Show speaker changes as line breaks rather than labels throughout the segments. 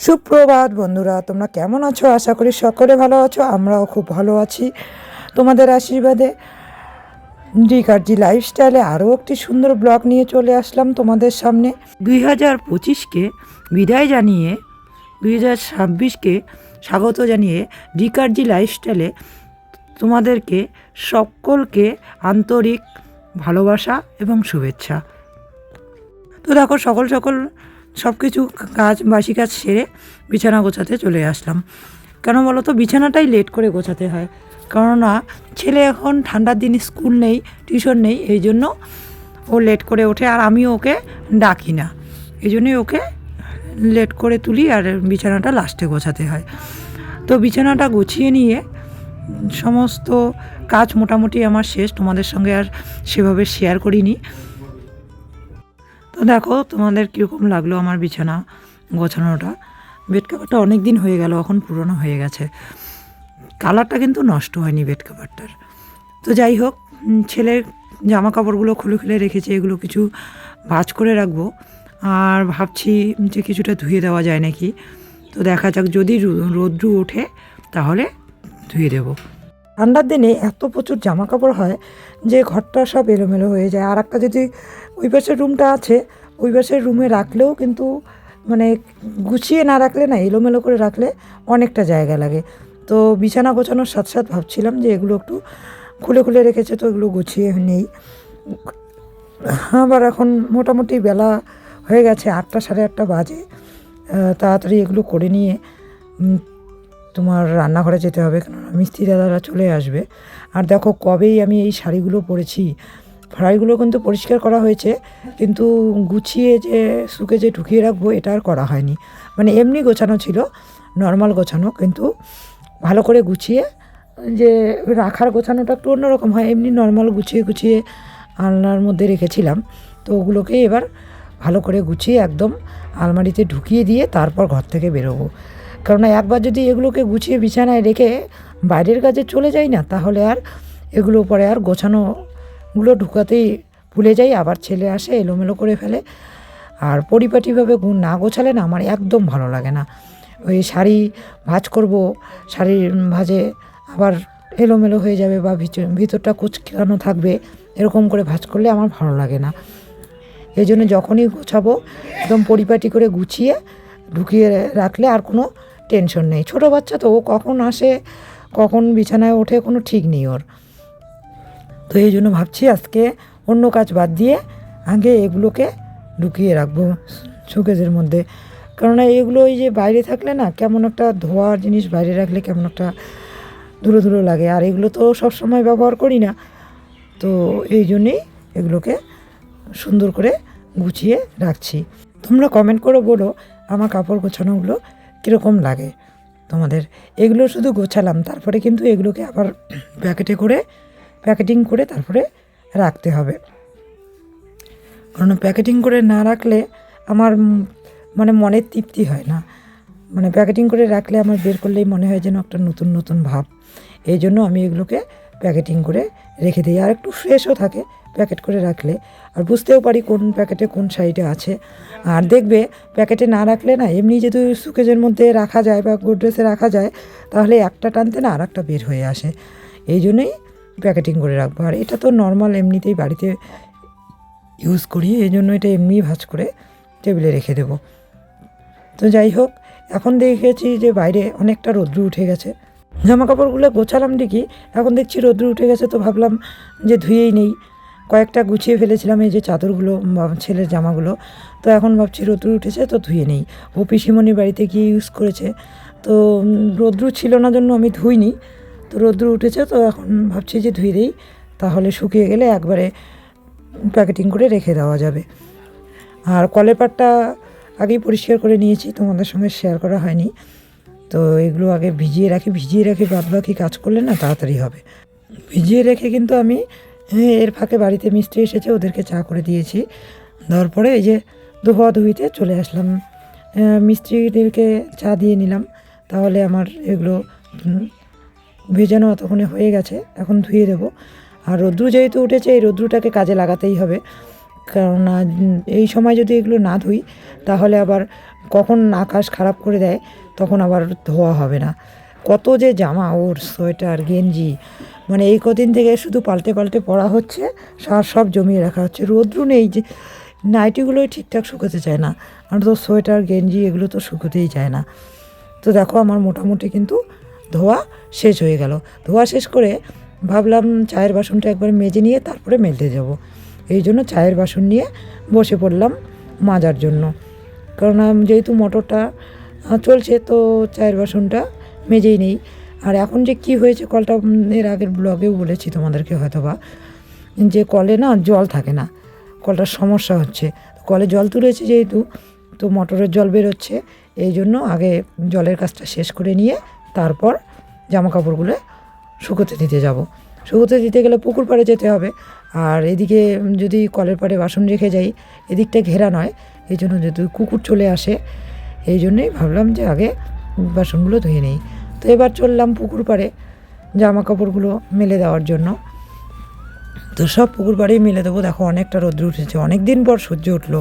সুপ্রভাত বন্ধুরা, তোমরা কেমন আছো? আশা করি সকলে ভালো আছো। আমরাও খুব ভালো আছি তোমাদের আশীর্বাদে। ডিকারজি লাইফস্টাইলে আরও একটি সুন্দর ব্লগ নিয়ে চলে আসলাম তোমাদের সামনে। 2025কে বিদায় জানিয়ে 2026কে স্বাগত জানিয়ে ডিকারজি লাইফস্টাইলে তোমাদেরকে সকলকে আন্তরিক ভালোবাসা এবং শুভেচ্ছা। তো দেখো, সকাল সব কিছু বাসি কাজ সেরে বিছানা গোছাতে চলে আসলাম। কেন বলো তো, বিছানাটাই লেট করে গোছাতে হয়, কেননা ছেলে এখন ঠান্ডার দিন স্কুল নেই, টিউশন নেই, এই জন্য ও লেট করে ওঠে। আর আমিও ওকে ডাকি না, এই জন্যই ওকে লেট করে তুলি আর বিছানাটা লাস্টে গোছাতে হয়। তো বিছানাটা গুছিয়ে নিয়ে সমস্ত কাজ মোটামুটি আমার শেষ, তোমাদের সঙ্গে আর সেভাবে শেয়ার করিনি। তো দেখো তোমাদের কীরকম লাগলো আমার বিছানা গোছানোটা। বেড কাভারটা অনেক দিন হয়ে গেল, এখন পুরনো হয়ে গেছে, কালারটা কিন্তু নষ্ট হয়নি বেড কাভারটার। তো যাই হোক, ছেলের জামা কাপড়গুলো খুলে রেখেছে, এগুলো কিছু ভাঁজ করে রাখবো। আর ভাবছি যে কিছুটা ধুয়ে দেওয়া যায় নাকি, তো দেখা যাক, যদি রোদ্রু ওঠে তাহলে ধুয়ে দেবো। ঠান্ডার দিনে এত প্রচুর জামা কাপড় হয় যে ঘরটা সব এলোমেলো হয়ে যায়। আর একটা যদি ওই পাশের রুমটা আছে, ওই পাশের রুমে রাখলেও কিন্তু মানে গুছিয়ে না রাখলে না, এলোমেলো করে রাখলে অনেকটা জায়গা লাগে। তো বিছানা গোছানোর সাথে ভাবছিলাম যে এগুলো একটু খুলে রেখেছে, তো এগুলো গুছিয়ে নেই। আবার এখন মোটামুটি বেলা হয়ে গেছে, 8টা সাড়ে 8টা বাজে। তাড়াতাড়ি এগুলো করে নিয়ে তোমার রান্নাঘরে যেতে হবে, কেননা মিস্ত্রি দাদারা চলে আসবে। আর দেখো, কবেই আমি এই শাড়িগুলো পরেছি, শাড়িগুলো কিন্তু পরিষ্কার করা হয়েছে, কিন্তু গুছিয়ে যে শুকে যে ঢুকিয়ে রাখবো এটা আর করা হয়নি। মানে এমনি গোছানো ছিল, নর্মাল গোছানো, কিন্তু ভালো করে গুছিয়ে যে রাখার গোছানোটা একটু অন্যরকম হয়, এমনি নর্মাল গুছিয়ে আলনার মধ্যে রেখেছিলাম। তো ওগুলোকে এবার ভালো করে গুছিয়ে একদম আলমারিতে ঢুকিয়ে দিয়ে তারপর ঘর থেকে বেরোবো। কারণ একবার যদি এগুলোকে গুছিয়ে বিছানায় রেখে বাইরের কাজে চলে যাই না, তাহলে আর এগুলো পরে আর গোছানোগুলো ঢুকাতেই ভুলে যাই। আবার ছেলে আসে, এলোমেলো করে ফেলে। আর পরিপাটিভাবে না গোছালে না আমার একদম ভালো লাগে না। ওই শাড়ি ভাঁজ করব, শাড়ির ভাঁজে আবার এলোমেলো হয়ে যাবে বা ভিতরটা কুচকানো থাকবে, এরকম করে ভাঁজ করলে আমার ভালো লাগে না। এই জন্য যখনই গোছাবো একদম পরিপাটি করে গুছিয়ে ঢুকিয়ে রাখলে আর কোনো টেনশন নেই। ছোটো বাচ্চা তো, ও কখন আসে কখন বিছানায় ওঠে কোনো ঠিক নেই ওর। তো এই জন্য ভাবছি আজকে অন্য কাজ বাদ দিয়ে আগে এগুলোকে ঢুকিয়ে রাখবো শোকেজের মধ্যে। কেননা এগুলো ওই যে বাইরে থাকলে না, কেমন একটা ধোয়ার জিনিস বাইরে রাখলে কেমন একটা ধুলো লাগে, আর এগুলো তো সব সময় ব্যবহার করি না। তো এই জন্যেই এগুলোকে সুন্দর করে গুছিয়ে রাখছি। তোমরা কমেন্ট করে বলো আমার কাপড় গোছানোগুলো কীরকম লাগে তোমাদের। এগুলো শুধু গোছালাম, তারপরে কিন্তু এগুলোকে আবার প্যাকেটিং করে তারপরে রাখতে হবে। কারণ প্যাকেটিং করে না রাখলে আমার মানে মনের তৃপ্তি হয় না। মানে প্যাকেটিং করে রাখলে আমার বের করলেই মনে হয় যেন একটা নতুন ভাব। এই জন্য আমি এগুলোকে প্যাকেটিং করে রেখে দিই, আর একটু ফ্রেশও থাকে প্যাকেট করে রাখলে, আর বুঝতেও পারি কোন প্যাকেটে কোন সাইডে আছে। আর দেখবে প্যাকেটে না রাখলে না, এমনি যদি সুকেজের মধ্যে রাখা যায় বা গোদরেজে রাখা যায়, তাহলে একটা টানতে না আর একটা বের হয়ে আসে। এই জন্যই প্যাকেটিং করে রাখবো। আর এটা তো নর্মাল এমনিতেই বাড়িতে ইউজ করি, এই জন্য এটা এমনি ভাঁজ করে টেবিলে রেখে দেবো। তো যাই হোক, এখন দেখেছি যে বাইরে অনেকটা রৌদ্র উঠে গেছে। জামা কাপড়গুলো গোছালাম ঠিকই, এখন দেখছি রৌদ্র উঠে গেছে, তো ভাবলাম যে ধুয়েই নেই। কয়েকটা গুছিয়ে ফেলেছিলাম, এই যে চাদরগুলো, ছেলের জামাগুলো, তো এখন ভাবছি রৌদ্র উঠেছে তো ধুয়ে নেই। ও পিসিমণির বাড়িতে গিয়ে ইউজ করেছে, তো রৌদ্র ছিল না জন্য আমি ধুইনি। তো রৌদ্র উঠেছে, তো এখন ভাবছি যে ধুয়ে দিই, তাহলে শুকিয়ে গেলে একবারে প্যাকেটিং করে রেখে দেওয়া যাবে। আর কলের পাড়টা আগেই পরিষ্কার করে নিয়েছি, তোমাদের সঙ্গে শেয়ার করা হয়নি। তো এগুলো আগে ভিজিয়ে রাখি, বাদবাকি কাজ করলে না তাড়াতাড়ি হবে। ভিজিয়ে রেখে কিন্তু আমি এর ফাঁকে বাড়িতে মিস্ত্রি এসেছে, ওদেরকে চা করে দিয়েছি। দেওয়ার পরে এই যে ধুইতে চলে আসলাম, মিস্ত্রিদেরকে চা দিয়ে নিলাম। তাহলে আমার এগুলো ভেজানো অতক্ষণে হয়ে গেছে, এখন ধুয়ে দেবো। আর রৌদ্র যেহেতু উঠেছে, এই রৌদ্রটাকে কাজে লাগাতেই হবে, কেননা এই সময় যদি এগুলো না ধুই তাহলে আবার কখন আকাশ খারাপ করে দেয় তখন আবার ধোয়া হবে না। কত যে জামা ওর, সোয়েটার, গেঞ্জি, মানে এই কদিন থেকে শুধু পাল্টে পাল্টে পরা হচ্ছে, সব জমিয়ে রাখা হচ্ছে। রৌদ্র নেই, যে নাইটিগুলোই ঠিকঠাক শুকোতে চায় না, আর তো সোয়েটার গেঞ্জি এগুলো তো শুকোতেই চায় না। তো দেখো আমার মোটামুটি কিন্তু ধোয়া শেষ হয়ে গেল। ধোয়া শেষ করে ভাবলাম চায়ের বাসনটা একবার মেজে নিয়ে তারপরে মেলতে যাব। এই জন্য চায়ের বাসন নিয়ে বসে পড়লাম মাজার জন্য, কারণ যেহেতু মোটরটা চলছে তো চায়ের বাসনটা মেজেই নেই। আর এখন যে কি হয়েছে কলটা, এর আগের ব্লগেও বলেছি তোমাদেরকে হয়তোবা, যে কলে না জল থাকে না, কলটার সমস্যা হচ্ছে। কলে জল তুলেছে যেহেতু, তো মোটরের জল বেরোচ্ছে, এই জন্য আগে জলের কাজটা শেষ করে নিয়ে তারপর জামা কাপড়গুলো শুকোতে দিতে যাব। শুকোতে দিতে গেলে পুকুর পাড়ে যেতে হবে, আর এদিকে যদি কলের পাড়ে বাসন রেখে যাই এদিকটা ঘেরা নয়, এই জন্য যদি কুকুর চলে আসে, এই জন্যেই ভাবলাম যে আগে বাসনগুলো ধুয়ে নিই। তো এবার চললাম পুকুর পাড়ে জামা কাপড়গুলো মেলে দেওয়ার জন্য। তো সব পুকুর পাড়েই মেলে দেবো। দেখো অনেকটা রোদ্র উঠেছে, অনেক দিন পর সূর্য উঠলো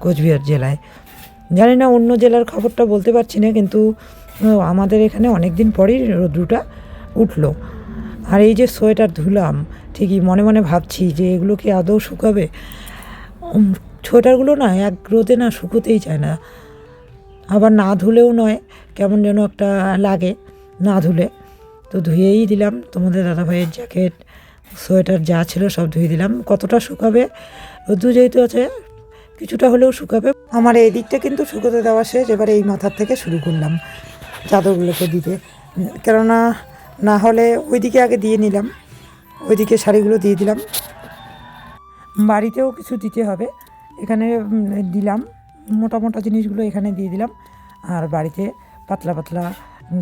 কোচবিহার জেলায়। জানি না অন্য জেলার খবরটা বলতে পারছি না, কিন্তু আমাদের এখানে অনেক দিন পরই রোদ্রুটা উঠলো। আর এই যে সোয়েটার ধুলাম, ঠিকই মনে মনে ভাবছি যে এগুলো কি আদৌ শুকাবে। সোয়েটারগুলো না এক রোদে না শুকোতেই চায় না, আবার না ধুলেও নয়, কেমন যেন একটা লাগে না ধুলে। তো ধুয়েই দিলাম, তোমাদের দাদাভাইয়ের জ্যাকেট, সোয়েটার যা ছিল সব ধুয়ে দিলাম। কতটা শুকাবে, রোদ্দু যেহেতু আছে কিছুটা হলেও শুকাবে। আমার এই দিকটা কিন্তু শুকোতে দেওয়া শেষ, এবার এই মাথার থেকে শুরু করলাম চাদরগুলোকে দিতে, কেননা না হলে ওইদিকে আগে দিয়ে নিলাম, ওইদিকে শাড়িগুলো দিয়ে দিলাম। বাড়িতেও কিছু দিতে হবে, এখানে দিলাম, মোটা মোটা জিনিসগুলো এখানে দিয়ে দিলাম, আর বাড়িতে পাতলা পাতলা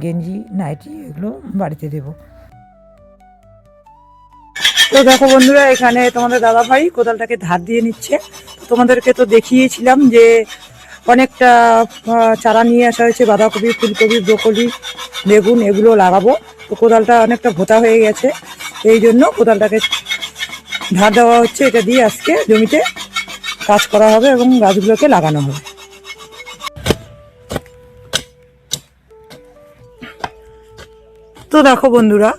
গেঞ্জি নাইটি এগুলো বাড়িতে দেব। তো দেখো বন্ধুরা, এখানে তোমাদের দাদাভাই কোদালটাকে ধার দিয়ে নিচ্ছে। তোমাদেরকে তো দেখিয়েছিলাম যে অনেকটা চারা নিয়ে আসা হয়েছে, বাঁধাকপি, ফুলকপি, ব্রোকলি, বেগুন এগুলো লাগাবো। তো কোদালটা অনেকটা ভোতা হয়ে গেছে, এই জন্য কোদালটাকে ধার দেওয়া হচ্ছে। এটা দিয়ে আজকে জমিতে কাজ করা হবে এবং গাছগুলোকে লাগানো হবে। তো দেখো বন্ধুরা,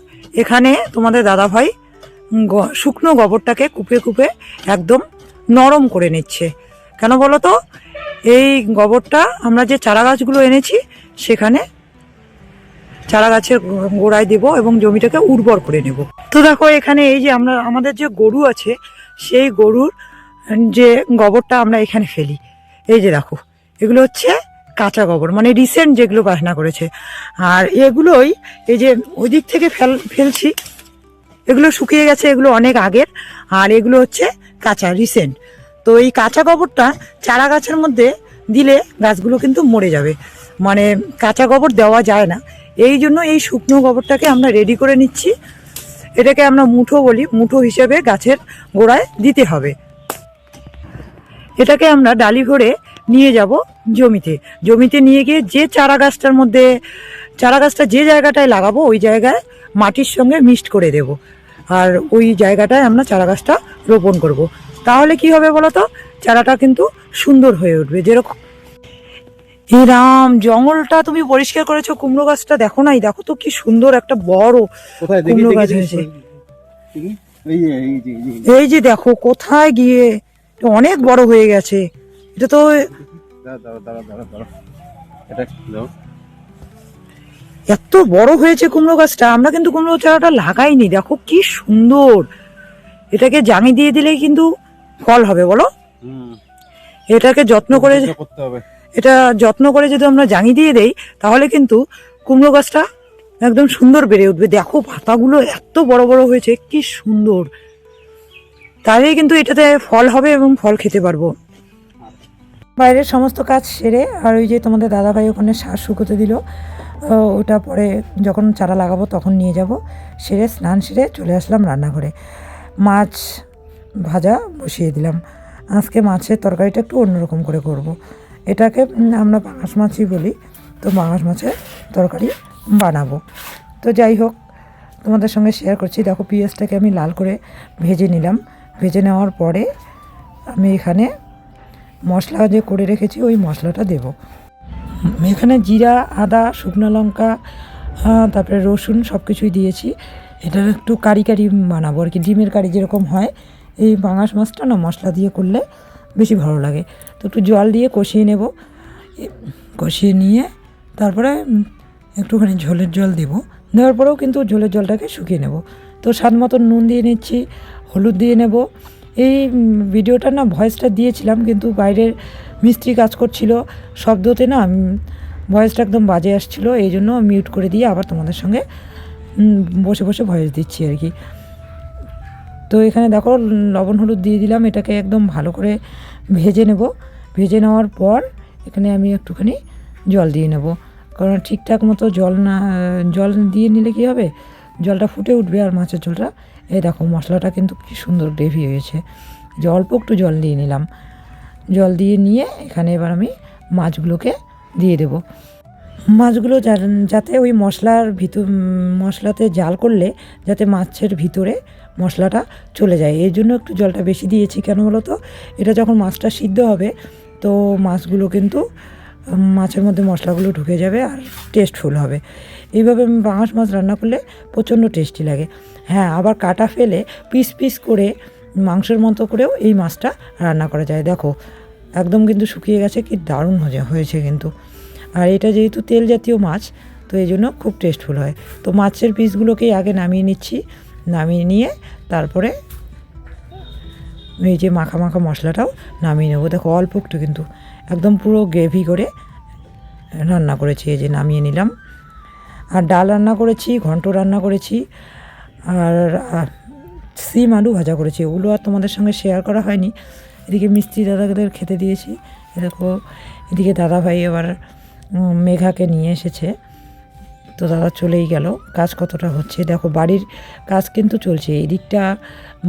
এখানে তোমাদের দাদাভাই শুকনো গোবরটাকে কুপে কুপে একদম নরম করে নিচ্ছে। কেন বলো তো, এই গোবরটা আমরা যে চারা গাছগুলো এনেছি সেখানে চারা গাছের গোড়ায় দেবো এবং জমিটাকে উর্বর করে নেব। তো দেখো এখানে এই যে আমাদের যে গরু আছে, সেই গরুর যে গোবরটা আমরা এখানে ফেলি, এই যে দেখো এগুলো হচ্ছে কাঁচা গোবর, মানে রিসেন্ট যেগুলো বাসনা করেছে। আর এগুলোই এই যে ওই দিক থেকে ফেলছি, এগুলো শুকিয়ে গেছে, এগুলো অনেক আগের, আর এগুলো হচ্ছে কাঁচা রিসেন্ট। তো এই কাঁচা গোবরটা চারা গাছের মধ্যে দিলে গাছগুলো কিন্তু মরে যাবে, মানে কাঁচা গোবর দেওয়া যায় না। এই জন্য এই শুকনো গোবরটাকে আমরা রেডি করে নিচ্ছি। এটাকে আমরা মুঠো বলি, মুঠো হিসেবে গাছের গোড়ায় দিতে হবে। এটাকে আমরা ডালি ভরে নিয়ে যাব জমিতে নিয়ে গিয়ে যে চারা গাছটা যে জায়গাটায় লাগাবো ওই জায়গায় মাটির সঙ্গে মিক্সড করে দেব, আর ওই জায়গাটায় আমরা চারা গাছটা রোপণ করব। তাহলে কি হবে বলো তো, চারাটা কিন্তু সুন্দর হয়ে উঠবে। যেরকম এই রাম জঙ্গলটা তুমি পরিষ্কার করেছো, কুমড়ো গাছটা দেখো নাই, দেখো তো কি সুন্দর একটা বড় কুমড়ো গাছ হয়েছে। এই যে দেখো কোথায় গিয়ে অনেক বড় হয়ে গেছে। এটা তো এত বড় হয়েছে কুমড়ো গাছটা, আমরা কিন্তু কুমড়ো চারাটা লাগাইনি, দেখো কি সুন্দর। এটাকে জাঙি দিয়ে দিলেই কিন্তু ফল হবে বলো। এটাকে যত্ন করে যদি আমরা জাঙি দিয়ে দেই তাহলে কিন্তু কুমড়ো গাছটা একদম সুন্দর বেড়ে উঠবে। দেখো পাতাগুলো এত বড় বড় হয়েছে, কি সুন্দর। তাহলেই কিন্তু এটাতে ফল হবে এবং ফল খেতে পারবো। বাইরের সমস্ত কাজ সেরে, আর ওই যে তোমাদের দাদাভাই ওখানে সার শুকোতে দিল, ওটা পরে যখন চারা লাগাবো তখন নিয়ে যাব। সেরে স্নান সেরে চলে আসলাম রান্নাঘরে, মাছ ভাজা বসিয়ে দিলাম। আজকে মাছের তরকারিটা একটু অন্যরকম করে করব। এটাকে আমরা পাঙাশ মাছই বলি, তো পাঙাশ মাছের তরকারি বানাবো। তো যাই হোক, তোমাদের সঙ্গে শেয়ার করছি। দেখো পেঁয়াজটাকে আমি লাল করে ভেজে নিলাম, ভেজে নেওয়ার পরে আমি এখানে মশলা যে করে রেখেছি ওই মশলাটা দেব। এখানে জিরা, আদা, শুকনো লঙ্কা, তারপরে রসুন সব কিছুই দিয়েছি। এটার একটু কারি কারি বানাবো আর কি, ডিমের কারি যেরকম হয়। এই পাঙাশ মাছটা না মশলা দিয়ে করলে বেশি ভালো লাগে। তো একটু জল দিয়ে কষিয়ে নেব। কষিয়ে নিয়ে তারপরে একটুখানি ঝোলের জল দেবো। দেওয়ার পরেও কিন্তু ঝোলের জলটাকে শুকিয়ে নেব। তো স্বাদ মতো নুন দিয়ে নিচ্ছি, হলুদ দিয়ে নেব। এই ভিডিওটা না ভয়েসটা দিয়েছিলাম, কিন্তু বাইরের মিস্ত্রি কাজ করছিল, শব্দতে না ভয়েসটা একদম বাজে আসছিলো। এই জন্য মিউট করে দিয়ে আবার তোমাদের সঙ্গে বসে বসে ভয়েস দিচ্ছি আর কি। তো এখানে দেখো লবণ হলুদ দিয়ে দিলাম। এটাকে একদম ভালো করে ভেজে নেব। ভেজে নেওয়ার পর এখানে আমি একটুখানি জল দিয়ে নেব, কারণ ঠিকঠাক মতো জল দিয়ে নিলে কী হবে, জলটা ফুটে উঠবে। আর মাছের ঝোলটা এই দেখো মশলাটা কিন্তু কি সুন্দর গ্রেভি হয়েছে। যে অল্প একটু জল দিয়ে নিলাম। জল দিয়ে নিয়ে এখানে এবার আমি মাছগুলোকে দিয়ে দেব। মাছগুলো যাতে ওই মশলাতে জাল করলে যাতে মাছের ভিতরে মশলাটা চলে যায়, এই জন্য একটু জলটা বেশি দিয়েছি। কেন বলো তো, এটা যখন মাছটা সিদ্ধ হবে তো মাছগুলো কিন্তু মাছের মধ্যে মশলাগুলো ঢুকে যাবে আর টেস্টফুল হবে। এইভাবে পাঙাশ মাছ রান্না করলে প্রচণ্ড টেস্টি লাগে। হ্যাঁ, আবার কাটা ফেলে পিস পিস করে মাংসের মতো করেও এই মাছটা রান্না করা যায়। দেখো একদম কিন্তু শুকিয়ে গেছে, কি দারুণ হয়েছে কিন্তু। আর এটা যেহেতু তেল জাতীয় মাছ, তো এই জন্য খুব টেস্টফুল হয়। তো মাছের পিসগুলোকেই আগে নামিয়ে নিচ্ছি। নামিয়ে নিয়ে তারপরে এই যে মাখা মাখা মশলাটাও নামিয়ে নেবো। দেখো অল্প একটু কিন্তু একদম পুরো গ্রেভি করে রান্না করেছি। এই যে নামিয়ে নিলাম। আর ডাল রান্না করেছি, ঘন্ট রান্না করেছি, আর সিম আলু ভাজা করেছি। ওগুলো আর তোমাদের সঙ্গে শেয়ার করা হয়নি। এদিকে মিস্ত্রি দাদাদের খেতে দিয়েছি। দেখো এদিকে দাদাভাই এবার মেঘাকে নিয়ে এসেছে। তো দাদা চলেই গেল। কাজ কতটা হচ্ছে দেখো, বাড়ির কাজ কিন্তু চলছে। এই দিকটা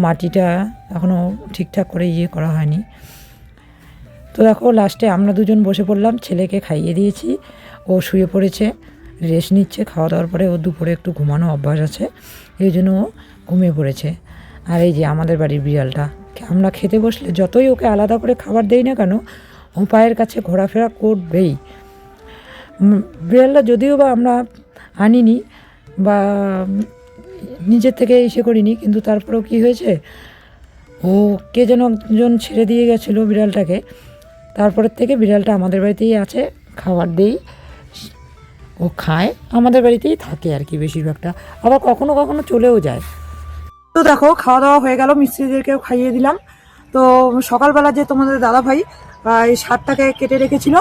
মাটিটা এখনও ঠিকঠাক করে করা হয়নি। তো দেখো লাস্টে আমরা দুজন বসে পড়লাম। ছেলেকে খাইয়ে দিয়েছি, ও শুয়ে পড়েছে, রেস্ট নিচ্ছে। খাওয়া দাওয়ার পরে ও দুপুরে একটু ঘুমানো অভ্যাস আছে, এই জন্য ও ঘুমিয়ে পড়েছে। আর এই যে আমাদের বাড়ির বিড়ালটা, আমরা খেতে বসলে যতই ওকে আলাদা করে খাবার দেই না কেন, ও পায়ের কাছে ঘোরাফেরা করবেই। বিড়ালটা যদিও বা আমরা আনিনি বা নিজের থেকে করিনি, কিন্তু তারপরেও কি হয়েছে, ও কে যেন একজন ছেড়ে দিয়ে গেছিলো বিড়ালটাকে। তারপরের থেকে বিড়ালটা আমাদের বাড়িতেই আছে, খাবার দেই, ও খায়, আমাদের বাড়িতেই থাকে আর কি বেশিরভাগটা। আবার কখনো কখনো চলেও যায়। তো দেখো খাওয়া দাওয়া হয়ে গেল, মিস্ত্রিদেরকেও খাইয়ে দিলাম। তো সকালবেলা যে তোমাদের দাদাভাই এই শাকটাকে কেটে রেখেছিল,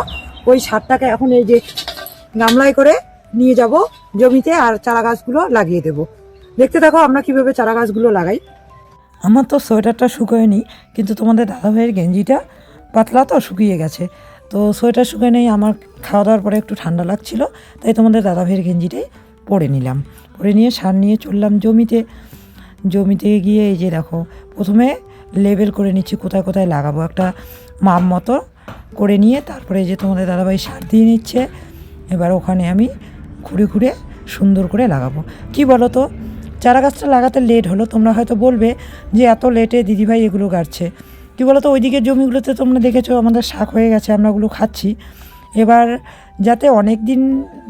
ওই শাকটাকে এখন এই যে গামলায় করে নিয়ে যাব জমিতে, আর চারা গাছগুলো লাগিয়ে দেব। দেখতে থাকো আমরা কিভাবে চারা গাছগুলো লাগাই। আমার তো সোয়েটারটা শুকোয়নি, কিন্তু তোমাদের দাদাভাইয়ের গেঞ্জিটা পাতলা তো শুকিয়ে গেছে। তো সোয়েটার শুকিয়ে নেই, আমার খাওয়া দাওয়ার পরে একটু ঠান্ডা লাগছিল, তাই তোমাদের দাদাভাইয়ের গেঞ্জিটাই পরে নিলাম। পরে নিয়ে সার নিয়ে চললাম জমিতে গিয়ে এই যে দেখো প্রথমে লেবেল করে নিচ্ছি কোথায় কোথায় লাগাবো, একটা মাপ মতো করে নিয়ে তারপরে যে তোমাদের দাদাভাই সার দিয়ে নিচ্ছে। এবার ওখানে আমি খুঁড়ে সুন্দর করে লাগাবো। কি বলো তো, চারা গাছটা লাগাতে লেট হলো। তোমরা হয়তো বলবে যে এত লেটে দিদিভাই এগুলো গাড়ছে। কী বলো তো, ওইদিকে জমিগুলোতে তোমরা দেখেছো আমাদের শাক হয়ে গেছে, আমরা ওগুলো খাচ্ছি। এবার যাতে অনেক দিন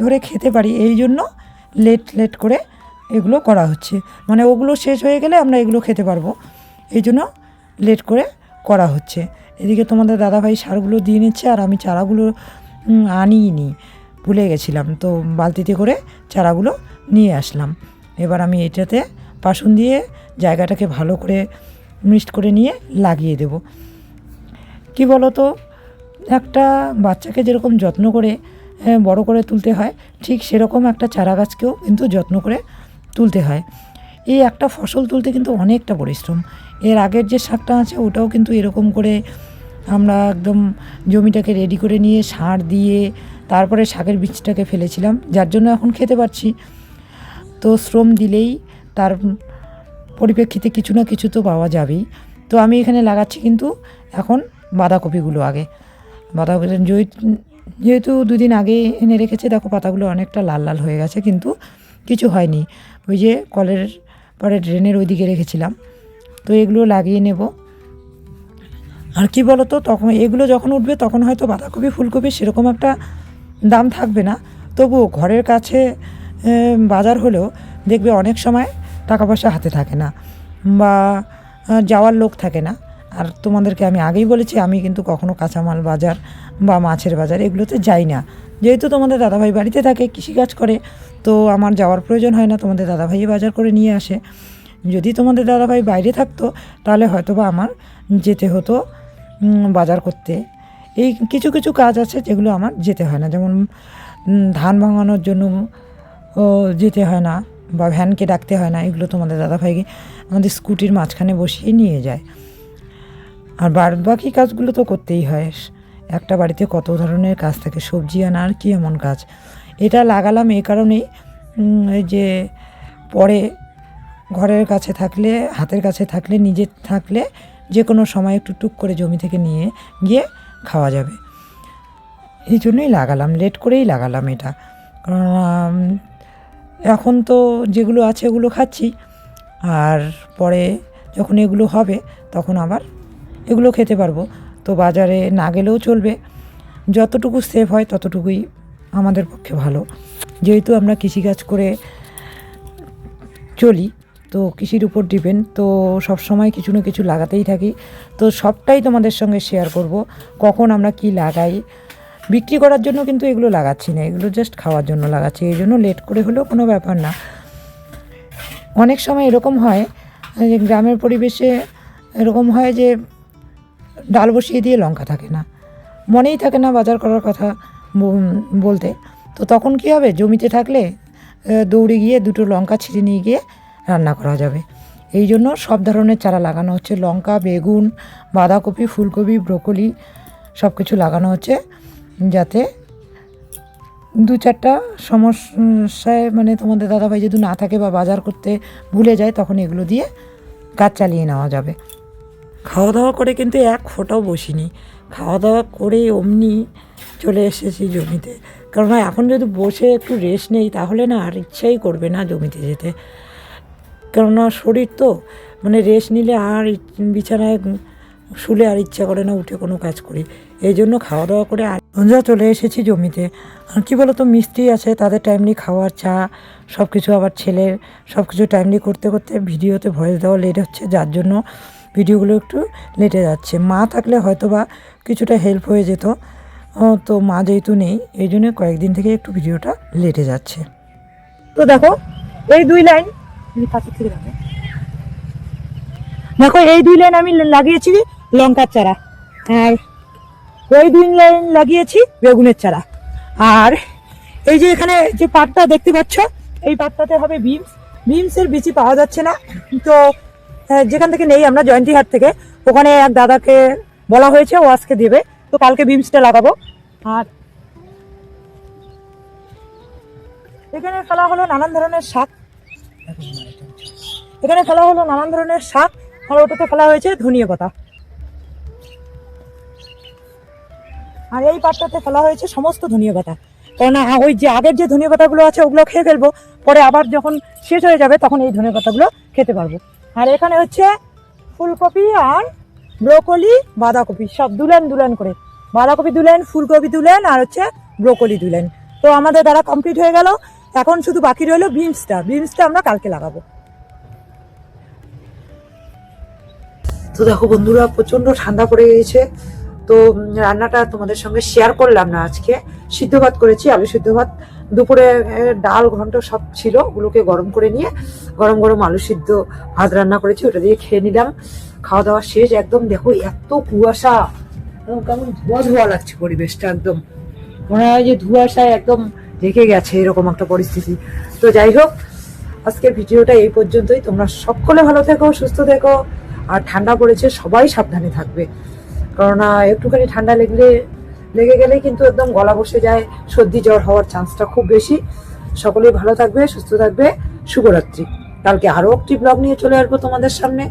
ধরে খেতে পারি, এই জন্য লেট করে এগুলো করা হচ্ছে। মানে ওগুলো শেষ হয়ে গেলে আমরা এগুলো খেতে পারবো, এই জন্য লেট করে করা হচ্ছে। এদিকে তোমাদের দাদাভাই সারগুলো দিয়ে নিচ্ছে, আর আমি চারাগুলো আনিনি, ভুলে গেছিলাম। তো বালতিতে করে চারাগুলো নিয়ে আসলাম। এবার আমি এটাতে পাসুন দিয়ে জায়গাটাকে ভালো করে মিক্সড করে নিয়ে লাগিয়ে দেব। কি বলো তো, একটা বাচ্চাকে যেরকম যত্ন করে বড় করে তুলতে হয়, ঠিক সেরকম একটা চারা গাছকেও কিন্তু যত্ন করে তুলতে হয়। এই একটা ফসল তুলতে কিন্তু অনেকটা পরিশ্রম। এর আগের যে শাকটা আছে ওটাও কিন্তু এরকম করে আমরা একদম জমিটাকে রেডি করে নিয়ে সার দিয়ে তারপরে শাকের বীজটাকে ফেলেছিলাম, যার জন্য এখন খেতে পারছি। তো শ্রম দিলেই তার পরিপ্রেক্ষিতে কিছু না কিছু তো পাওয়া যাবেই। তো আমি এখানে লাগাচ্ছি কিন্তু এখন বাঁধাকপিগুলো আগে। বাঁধাকপি যেহেতু 2 দিন আগে এনে রেখেছে, দেখো পাতাগুলো অনেকটা লাল লাল হয়ে গেছে, কিন্তু কিছু হয়নি। ওই যে কলের পরে ড্রেনের ওই দিকে রেখেছিলাম। তো এগুলো লাগিয়ে নেব। আর কি বলো তো, তখন এগুলো যখন উঠবে তখন হয়তো বাঁধাকপি ফুলকপি সেরকম একটা দাম থাকবে না, তবুও ঘরের কাছে বাজার হলেও দেখবে অনেক সময় টাকা পয়সা হাতে থাকে না বা যাওয়ার লোক থাকে না। আর তোমাদেরকে আমি আগেই বলেছি, আমি কিন্তু কখনো কাঁচামাল বাজার বা মাছের বাজার এগুলোতে যাই না, যেহেতু তোমাদের দাদাভাই বাড়িতে থাকে, কৃষিকাজ করে, তো আমার যাওয়ার প্রয়োজন হয় না, তোমাদের দাদাভাই বাজার করে নিয়ে আসে। যদি তোমাদের দাদাভাই বাইরে থাকতো তাহলে হয়তো বা আমার যেতে হতো বাজার করতে। এই কিছু কিছু কাজ আছে যেগুলো আমার যেতে হয় না, যেমন ধান ভাঙানোর জন্য ও যেতে হয় না বা ভ্যানকে ডাকতে হয় না, এগুলো তোমাদের দাদাভাইকে আমাদের স্কুটির মাঝখানে বসিয়ে নিয়ে যায়। আর বাকি কাজগুলো তো করতেই হয়, একটা বাড়িতে কত ধরনের কাজ থাকে, সবজি আনা আর কি এমন কাজ। এটা লাগালাম এই কারণেই, এই যে পরে ঘরের কাছে থাকলে, হাতের কাছে থাকলে, নিজে থাকলে যে কোনো সময় একটু টুক করে জমি থেকে নিয়ে গিয়ে খাওয়া যাবে, এই জন্যই লাগালাম, লেট করেই লাগালাম এটা। কারণ এখন তো যেগুলো আছে ওগুলো খাচ্ছি, আর পরে যখন এগুলো হবে তখন আবার এগুলো খেতে পারবো। তো বাজারে না গেলেও চলবে, যতটুকু সেভ হয় ততটুকুই আমাদের পক্ষে ভালো, যেহেতু আমরা কৃষিকাজ করে চলি, তো কৃষির উপর ডিপেন্ড, তো সব সময় কিছু না কিছু লাগাতেই থাকি। তো সবটাই তোমাদের সঙ্গে শেয়ার করব, কখন আমরা কি লাগাই। বিক্রি করার জন্য কিন্তু এগুলো লাগাচ্ছি না, এগুলো জাস্ট খাওয়ার জন্য লাগাচ্ছি, এই জন্য লেট করে হলেও কোনো ব্যাপার না। অনেক সময় এরকম হয় যে গ্রামের পরিবেশে এরকম হয় যে ডাল বসিয়ে দিয়ে লঙ্কা থাকে না, মনেই থাকে না বাজার করার কথা বলতে, তো তখন কী হবে, জমিতে থাকলে দৌড়ে গিয়ে দুটো লঙ্কা ছিঁড়ে নিয়ে গিয়ে রান্না করা যাবে। এই জন্য সব ধরনের চারা লাগানো হচ্ছে, লঙ্কা, বেগুন, বাঁধাকপি, ফুলকপি, ব্রোকলি সব কিছু লাগানো হচ্ছে, যাতে দু চারটা সমস্যায় মানে তোমাদের দাদাভাই যদি না থাকে বা বাজার করতে ভুলে যায় তখন এগুলো দিয়ে কাজ চালিয়ে নেওয়া যাবে। খাওয়া দাওয়া করে কিন্তু এক ফোঁটাও বসিনি, খাওয়া দাওয়া করে অমনি চলে এসেছি জমিতে, কারণ এখন যদি বসে একটু রেস্ট নেই তাহলে না আর ইচ্ছাই করবে না জমিতে যেতে, কেননা শরীর তো মানে রেস্ট নিলে আর বিছানায় শুলে আর ইচ্ছা করে না উঠে কোনো কাজ করি, এই জন্য খাওয়া দাওয়া করে আমরা চলে এসেছি জমিতে। আর কী বলো তো, মিস্ত্রি আছে, তাদের টাইমলি খাওয়ার, চা সব কিছু, আবার ছেলের সব কিছু টাইমলি করতে করতে ভিডিওতে ভয়েস দেওয়া লেট হচ্ছে, যার জন্য ভিডিওগুলো একটু লেটে যাচ্ছে। মা থাকলে হয়তো বা কিছুটা হেল্প হয়ে যেত, তো মা যেহেতু নেই এই জন্য কয়েকদিন থেকে একটু ভিডিওটা লেটে যাচ্ছে। তো দেখো এই দুই লাইন, দেখো এই দুই লাইন আমি লাগিয়েছি লঙ্কার চারা, আর ওই দুই লাইন লাগিয়েছি বেগুনের চারা, আর এই যে এখানে যে পাটটা দেখতে পাচ্ছ এই পাটটাতে হবে বিমসের বিচি পাওয়া যাচ্ছে না, তো যেখান থেকে নেই আমরা জয়ন্তীহাট থেকে, ওখানে এক দাদাকে বলা হয়েছে, ও আজকে দেবে, তো কালকে বিমসটা লাগাবো। আর এখানে ফেলা হলো নানান ধরনের শাক, এখানে ফেলা হলো নানান ধরনের শাক, আর ওটাতে ফেলা হয়েছে ধনিয়া পাতা, আর এই পাটটাতে ফেলা হয়েছে সমস্ত ধনিয়া পাতা, কারণ ওই যে আগের যে ধনিয়া পাতাগুলো আছে ওগুলো খেয়ে ফেলবো, পরে আবার যখন শেষ হয়ে যাবে তখন এই ধনিয়া পাতাগুলো খেতে পারবো। আর এখানে হচ্ছে ফুলকপি আর ব্রোকলি, বাঁধাকপি সব দুলেন করে, বাঁধাকপি দুলেন, ফুলকপি দুলেন, আর হচ্ছে ব্রোকলি দুলেন। তো আমাদের দ্বারা কমপ্লিট হয়ে গেল, এখন শুধু বাকি রইলো বিমসটা আমরা কালকে লাগাবো। তো দেখো বন্ধুরা, প্রচন্ড ঠান্ডা পড়ে গিয়েছে, তো রান্নাটা তোমাদের সঙ্গে শেয়ার করলাম না আজকে। সিদ্ধ ভাত করেছি, আলু সিদ্ধ ভাত, দুপুরে ডাল ঘন্ট সব ছিল, ওগুলোকে গরম করে নিয়ে গরম গরম আলু সিদ্ধ ভাত রান্না করেছি, ওটা দিয়ে খেয়ে নিলাম। খাওয়া দাওয়া শেষ, একদম দেখো এত কুয়াশা, কেমন ধোয়া লাগছে পরিবেশটা, একদম মনে হয় যে ধুয়াশায় একদম ঢেকে গেছে, এরকম একটা পরিস্থিতি। তো যাই হোক, আজকের ভিডিওটা এই পর্যন্তই। তোমরা সকলে ভালো থেকো, সুস্থ থেকো, আর ঠান্ডা পড়েছে সবাই সাবধানে থাকবে, কারণ একটুখানি ঠান্ডা লেগে গেলে কিন্তু একদম গলা বসে যায়, সর্দি জ্বর হওয়ার চান্সটা খুব বেশি। সকলেই ভালো থাকবে, সুস্থ থাকবে, শুভরাত্রি। কালকে আরো একটি ব্লগ নিয়ে চলে আসবো তোমাদের সামনে।